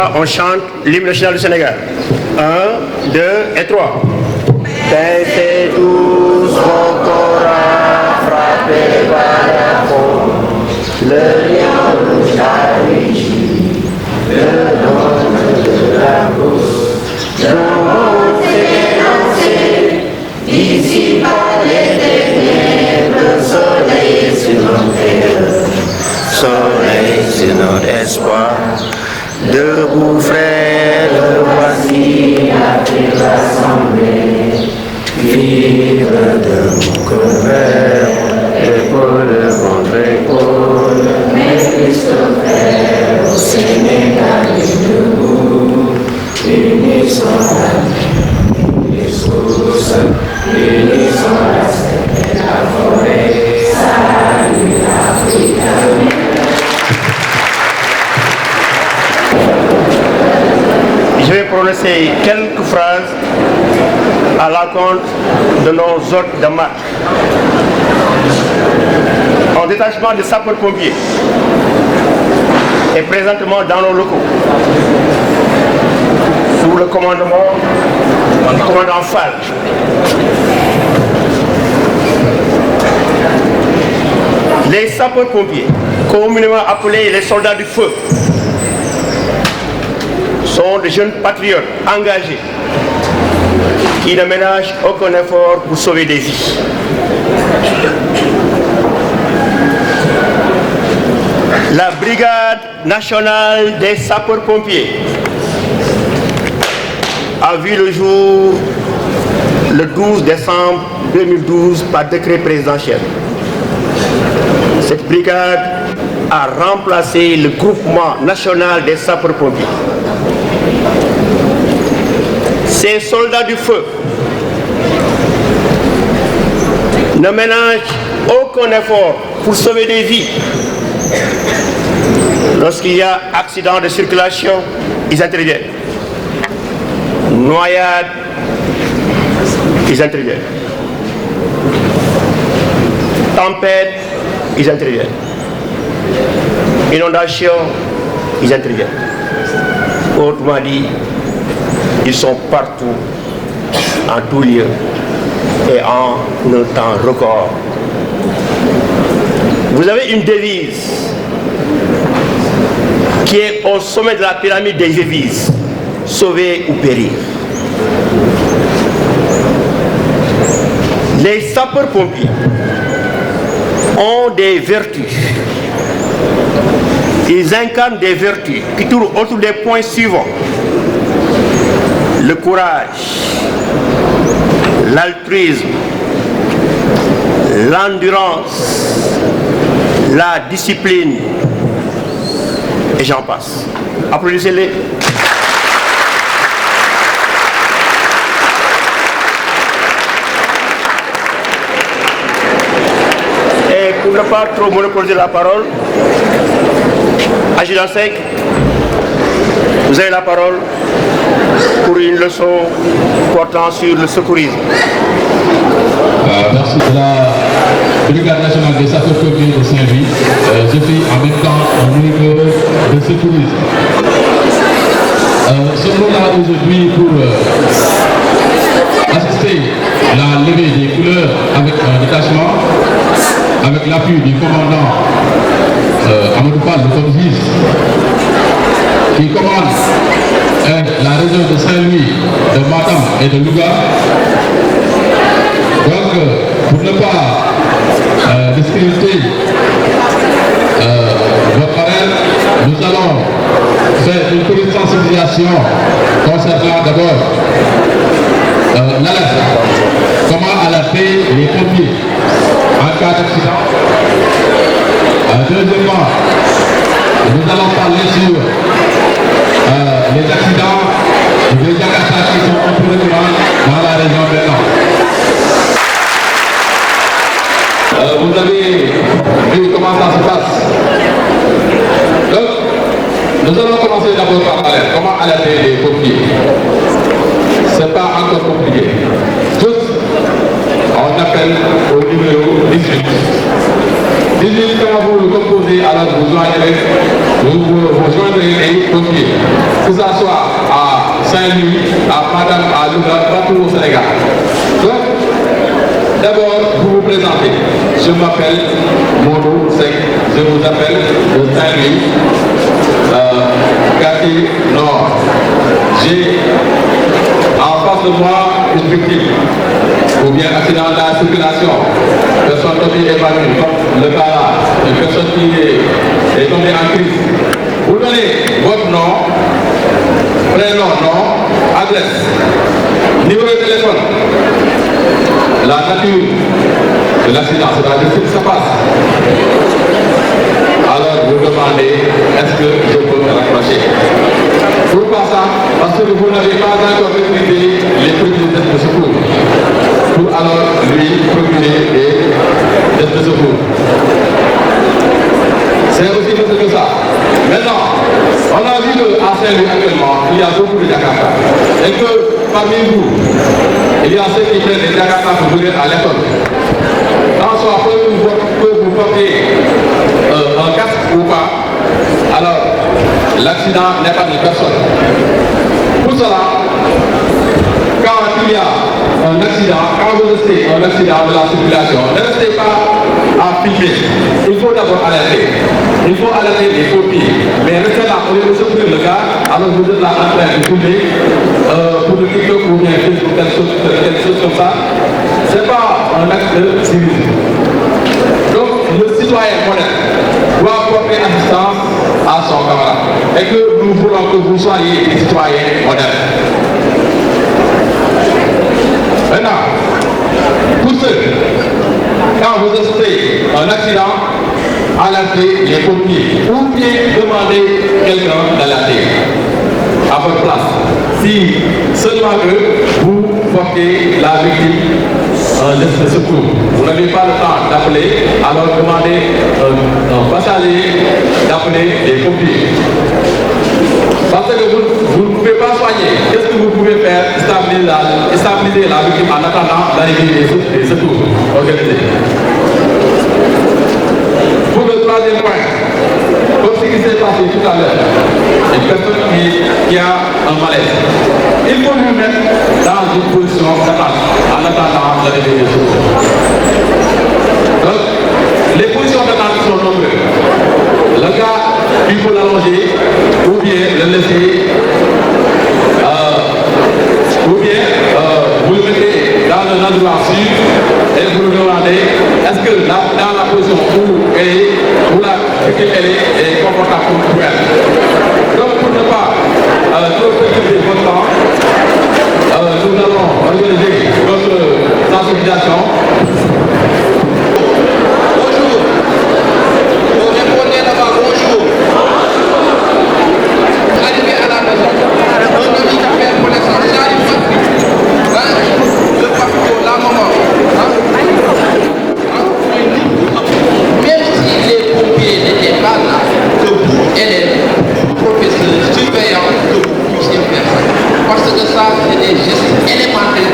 On chante l'hymne national du Sénégal. 1, 2 et 3. Baissez tous vos corps à frapper par la peau. Le lion rouge a rugi, le nom de la brousse. Nous élancés, d'ici par les ténèbres, le soleil sur nos terres, soleil sur notre espoir. Debout frères, voici la paix rassemblée. Vivre de couvert, épaule contre épaule. Mais Christopher au Sénégal est debout. Unissons la main, les sources, unissons la steppe et la forêt. Salut l'Afrique. Je vais prononcer quelques phrases à l'encontre de nos hôtes de marque. Un détachement de sapeurs-pompiers est présentement dans nos locaux, sous le commandement du commandant Fall. Les sapeurs-pompiers, communément appelés les soldats du feu, sont de jeunes patriotes engagés qui ne ménagent aucun effort pour sauver des vies. La Brigade nationale des sapeurs-pompiers a vu le jour le 12 décembre 2012 par décret présidentiel. Cette brigade a remplacé le groupement national des sapeurs-pompiers. Ces soldats du feu ne ménagent aucun effort pour sauver des vies. Lorsqu'il y a accident de circulation, ils interviennent. Noyade, ils interviennent. Tempête, ils interviennent. Inondation, ils interviennent. Autrement dit, ils sont partout, en tout lieu et en un temps record. Vous avez une devise qui est au sommet de la pyramide des devises: sauver ou périr. Les sapeurs-pompiers ont des vertus. Ils incarnent des vertus qui tournent autour des points suivants: le courage, l'altruisme, l'endurance, la discipline, et j'en passe. Applaudissez-les. Et pour ne pas trop monopoliser la parole, Adjudant Seck, vous avez la parole pour une leçon portant sur le secourisme. Merci de la Brigade nationale des sapeurs-pompiers de Saint-Louis. Je suis en même temps un niveau de secourisme. Sommes-nous là aujourd'hui pour assister à la levée des couleurs avec un détachement, avec l'appui du commandant Amadou Fall, le commissaire, qui commande la région de Saint-Louis, de Matam et de Louga. Donc, pour ne pas discréditer votre parrain, nous allons faire une petite sensibilisation concernant d'abord l'alerte. Comment alerter les pompiers en cas d'accident. Deuxièmement, nous allons parler sur les accidents des Jakarta qui sont un peu récurrents dans la région de Nord. Vous avez vu comment ça se passe. Donc, nous allons commencer d'abord par l'alerte. Comment alerter les pompiers? Ce n'est pas encore compliqué. Juste, on appelle au numéro 18. 18, quand vous le composez, alors vous joindrez les pompiers. C'est Saint-Louis, à Madame, à Louga, partout au Sénégal. Donc, d'abord, vous vous présentez. Je m'appelle Modo Sek, je vous appelle de Saint-Louis, quartier Nord. J'ai en face de moi une victime, ou bien accident de la circulation, personne tombée évanouie, comme le cas là, une personne qui est tombée en crise. Vous donnez votre nom, prénom, nom, adresse, numéro de téléphone, la nature de l'accident, c'est-à-dire ce qui se passe. Alors vous demandez, est-ce que je peux me rapprocher? Pourquoi ça? Parce que vous n'avez pas encore maîtrisé les produits de secours. Pour alors lui procurer des tests de secours. C'est aussi simple que ça. Maintenant, on a vu qu'à Saint-Louis actuellement, il y a beaucoup de Jakarta. Et que parmi vous, il y a ceux qui prennent des Jakarta pour venir à l'école. En soit, que vous portez un casque ou pas, alors l'accident n'est pas de personne. Pour cela, quand il y a un accident, quand vous restez un accident de la circulation, ne restez pas à filmer. Il faut d'abord alerter. Il faut alerter les copies. Mais restez là, au lieu de secourir le gars, alors vous êtes là en train de filmer pour le TikTok ou bien Facebook, quelque chose comme ça. Ce n'est pas un acte de civisme. Donc, le citoyen moderne doit porter assistance à son camarade. Et que nous voulons que vous soyez des citoyens modernes. Maintenant, pour ceux, quand vous assistez à un accident, alertez les pompiers ou bien demandez quelqu'un d'alerter à votre place. Si seulement que vous portez la victime un geste de secours, vous n'avez pas le temps d'appeler, alors demandez un passager d'appeler les pompiers. Parce que vous ne pouvez pas soigner. Qu'est-ce que vous pouvez faire? Stabiliser la victime en attendant l'arrivée des secours organisés. Pour le troisième point, comme ce qui s'est passé tout à l'heure, une personne qui a un malaise, il faut lui mettre dans une position d'attente en attendant l'arrivée des secours. Donc, les positions d'attente sont nombreuses. Le gars, il faut l'allonger ou bien le laisser, ou bien vous le mettez dans un endroit sûr et vous le demandez est-ce que dans la position où la victime est confortable pour elle. Donc pour ne pas trop perturber votre temps, nous allons organiser notre sensibilisation. Bonjour. Vous répondez d'abord bonjour. Arrivé à la maison, un ami t'appelle connaissance, j'arrive pas. Le papa, la maman. Même si les pompiers n'étaient pas là, que vous, élèves, professeurs, surveillants, que vous puissiez faire ça. Parce que ça, c'est des gestes élémentaires.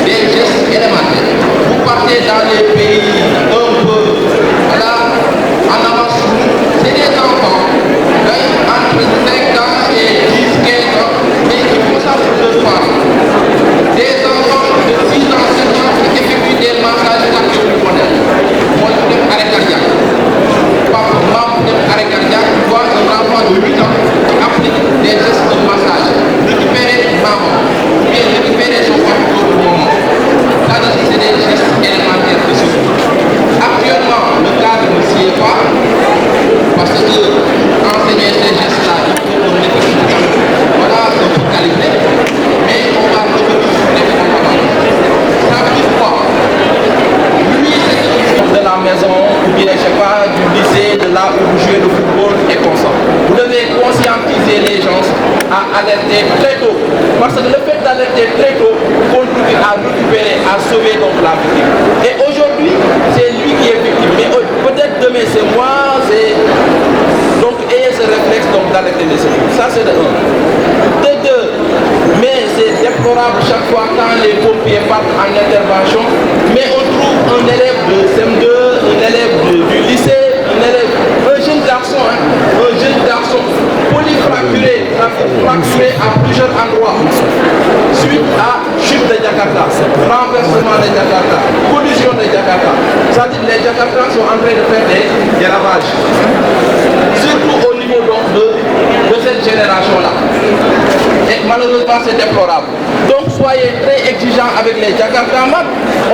Des gestes élémentaires. Vous partez dans les pays un peu, voilà, en avance, c'est des enfants, entre 5 ans et 10, 15 ans, mais il faut ça pour le faire. Des enfants de 6 ans, 7 ans qui effectuent des massages cardio-pulmonaires. Moi, je suis arrêt cardiaque. Papa, maman, arrêt cardiaque, voit un enfant de 8 ans qui applique des gestes de massage. Récupérer maman, ou bien récupérer son papa pour maman. Ça, c'est des gestes élémentaires de secours. Actuellement, le cadre ne s'y est pas, parce que enseigner ces gestes-là, il faut qu'on ait voilà, un peu calibré, mais on va revenir sur les fondamentaux. Ça veut dire quoi? Lui, c'est de la maison, ou bien, je sais pas, du lycée, de là où vous jouez le football et comme ça. Vous devez conscientiser les gens à alerter très tôt. Parce que le fait d'alerter très tôt contribue à récupérer, à sauver donc la victime. Et aujourd'hui, c'est lui qui est victime. Mais peut-être demain, c'est moi, c'est... Donc, ayez ce réflexe donc d'alerter les secours. Ça, c'est de 1. De 2, mais c'est déplorable chaque fois quand les pompiers partent en intervention, mais on trouve un élève de CM2, un élève du lycée, un jeune garçon garçon, un jeune garçon polyfracturé, fracturé à plusieurs endroits, suite à chute de Jakarta, renversement de Jakarta, collision de Jakarta. C'est-à-dire que les Jakartas sont en train de faire des ravages, surtout au niveau donc de cette génération-là. Et malheureusement, c'est déplorable. Donc soyez très exigeants avec les Jakartaman.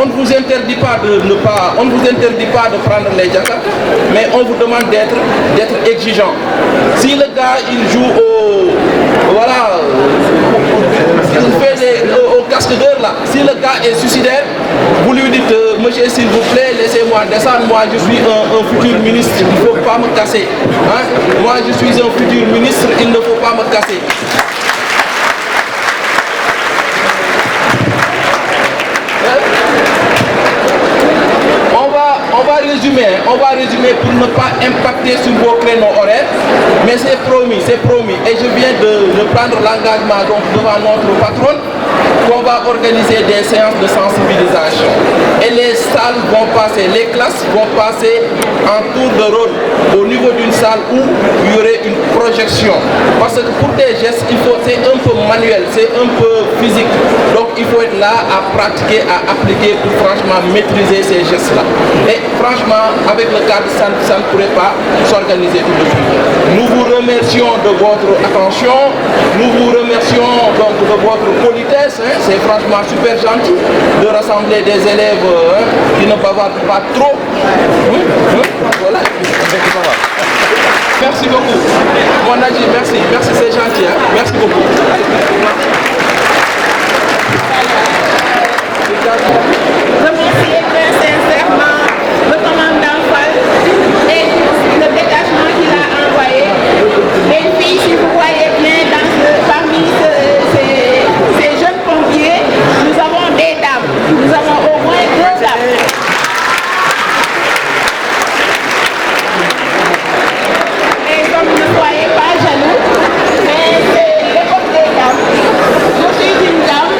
On ne vous interdit pas de prendre les Jakarta, mais on vous demande d'être exigeant. Si le gars il joue il fait au casque d'heure là, si le gars est suicidaire, vous lui dites monsieur s'il vous plaît laissez-moi descendre, moi je suis un futur ministre, il ne faut pas me casser. Hein? Moi je suis un futur ministre, il ne faut pas me casser. On va résumer pour ne pas impacter sur vos créneaux horaires, mais c'est promis. Et je viens de prendre l'engagement devant notre patronne qu'on va organiser des séances de sensibilisation. Et les salles vont passer, les classes vont passer en tour de rôle au niveau d'une salle où il y aurait une projection. Parce que pour des gestes, c'est un peu manuel, c'est un peu physique. Donc il faut être là à pratiquer, à appliquer pour franchement maîtriser ces gestes-là. Et franchement, avec le cadre, ça ne pourrait pas s'organiser tout de suite. Nous vous remercions de votre attention, nous vous remercions donc de votre politesse. C'est franchement super gentil de rassembler des élèves qui ne bavardent pas trop. Voilà. Merci beaucoup. Mon Adji, merci, c'est gentil. Merci beaucoup. Remercier très sincèrement le commandant Fall et le dégagement qu'il a envoyé. Les filles, si vous voyez bien, parmi ces jeunes pompiers, nous avons des dames. Nous avons au moins 2 dames. Et comme ne soyez pas jaloux, mais c'est l'époque des dames. Je suis une dame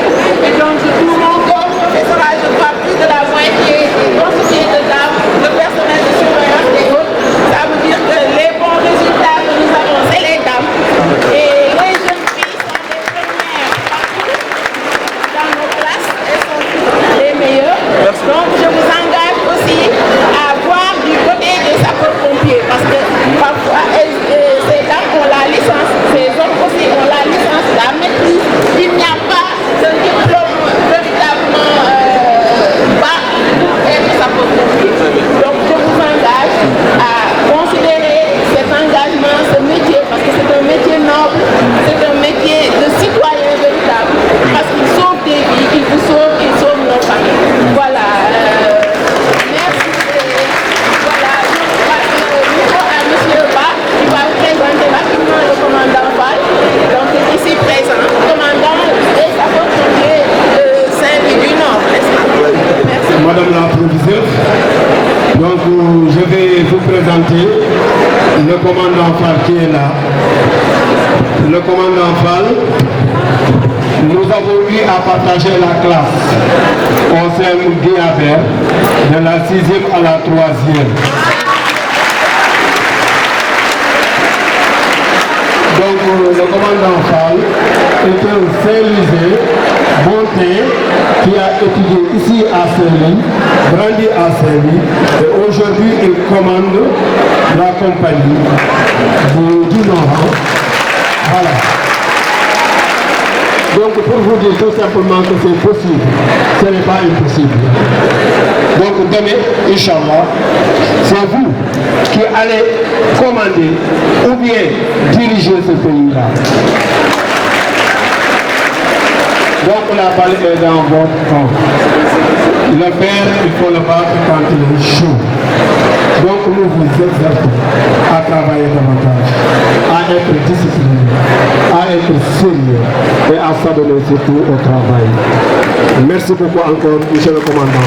et donc tout mon corps sera, je crois, plus de la moitié constitué de dames, le personnel de surveillance et autres. Ça veut dire que les bons résultats que nous avons, c'est les dames. Et les jeunes filles sont les premières partout dans nos classes. Elles sont toutes les meilleures. Donc je vous engage aussi à voir du côté des sapeurs-pompiers parce que parfois ces dames ont la licence, ces hommes aussi ont la licence, la maîtrise. Il n'y a pas de diplôme véritablement bas pour être sapeur-pompier. Donc je vous engage à considérer cet engagement, ce métier, parce que c'est un métier noble, c'est un métier de citoyen véritable, parce qu'il sauve des vies, il vous sauve, il sauve nos familles. Voilà. Merci. Voilà, je passe le micro à M. Ba, qui va vous présenter rapidement le commandant Fall, donc ici présent, commandant des sapeurs-pompiers de Saint-Louis du Nord, n'est-ce pas? Merci. Madame la proviseure, donc je vais vous présenter le commandant Fall qui est là. Le commandant Fall, nous avons eu à partager la classe au sein Guiabert de la 6e à la 3e. Donc le commandant Fall est un Saint-Louisien, Bonté, qui a étudié ici à Saint-Louis, grandi à Saint-Louis, et aujourd'hui il commande la compagnie du Nord. Voilà. Donc pour vous dire tout simplement que c'est possible, ce n'est pas impossible. Donc demain, Inch'Allah, c'est vous qui allez commander ou bien diriger ce pays-là. Donc la balle est dans votre camp. Le père, il faut le battre quand il est chaud. Donc nous vous exhortons à travailler davantage, à être discipliné, à être sérieux et à s'adonner surtout au travail. Merci beaucoup encore, monsieur le commandant.